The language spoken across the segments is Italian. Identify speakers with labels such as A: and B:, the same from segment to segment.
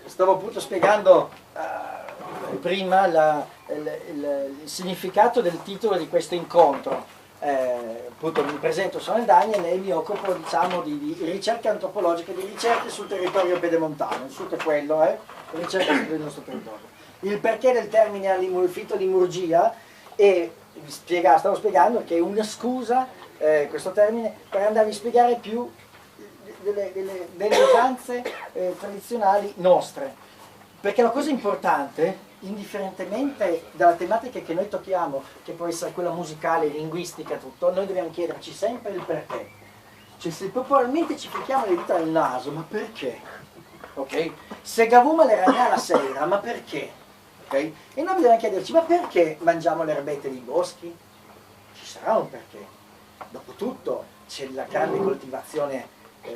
A: stavo appunto spiegando prima il significato del titolo di questo incontro. Appunto mi presento, sono Daniel e mi occupo, diciamo, di ricerche antropologiche, di ricerche sul territorio pedemontano, il suo è quello, ricerca sul nostro territorio. Il perché del termine fitolimurgia, e stavo spiegando che è una scusa, questo termine, per andare a spiegare più delle usanze tradizionali nostre, perché la cosa importante, indifferentemente dalla tematica che noi tocchiamo, che può essere quella musicale, linguistica, tutto, noi dobbiamo chiederci sempre il perché. Cioè, se probabilmente ci ficchiamo le dita nel naso, ma perché? Ok? Se Gavuma le ragna la sera, ma perché? Ok? E noi dobbiamo chiederci, ma perché mangiamo le erbette dei boschi? Ci sarà un perché. Dopotutto c'è la grande coltivazione di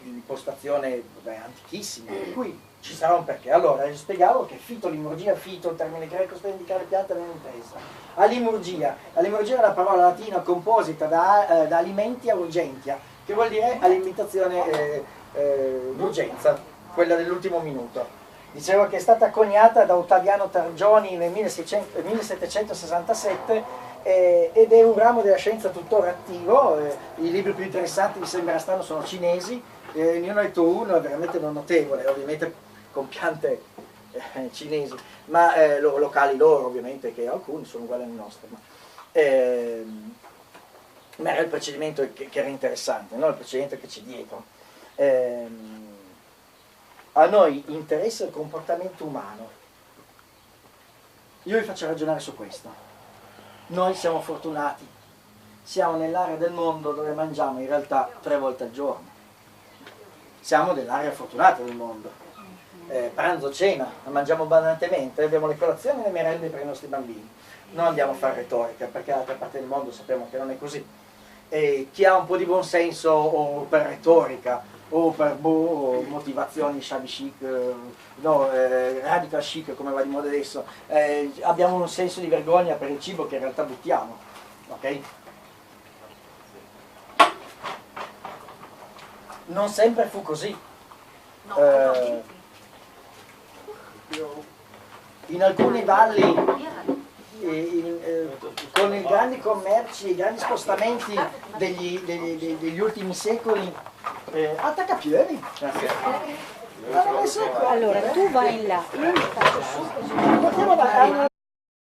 A: impostazione antichissima, per cui ci sarà un perché. Allora, spiegavo che fitolimurgia, fito, il termine greco sta a indicare pianta, non interessa. Alimurgia è la parola latina composita da alimenti a urgentia, che vuol dire alimentazione d'urgenza, quella dell'ultimo minuto. Dicevo che è stata coniata da Ottaviano Targioni nel 1767 ed è un ramo della scienza tuttora attivo. I libri più interessanti, mi sembra strano, sono cinesi, ne ho letto uno veramente non notevole, ovviamente con piante cinesi, ma locali loro ovviamente, che alcuni sono uguali alle nostre, ma era il procedimento che era interessante, no? Il procedimento che c'è dietro. A noi interessa il comportamento umano. Io vi faccio ragionare su questo. Noi siamo fortunati, siamo nell'area del mondo dove mangiamo in realtà 3 volte al giorno. Siamo nell'area fortunata del mondo. Pranzo, cena, mangiamo abbondantemente, abbiamo le colazioni e le merende per i nostri bambini. Non andiamo a fare retorica, perché dall'altra parte del mondo sappiamo che non è così. E chi ha un po' di buonsenso, o per retorica, o per motivazioni shabby chic, radical chic, come va di moda adesso, abbiamo un senso di vergogna per il cibo che in realtà buttiamo, ok? Non sempre fu così. In alcune valli, con i grandi commerci, i grandi spostamenti degli ultimi secoli, attaccapiedi.
B: Allora tu vai in là, io mi faccio su così.
A: Portiamo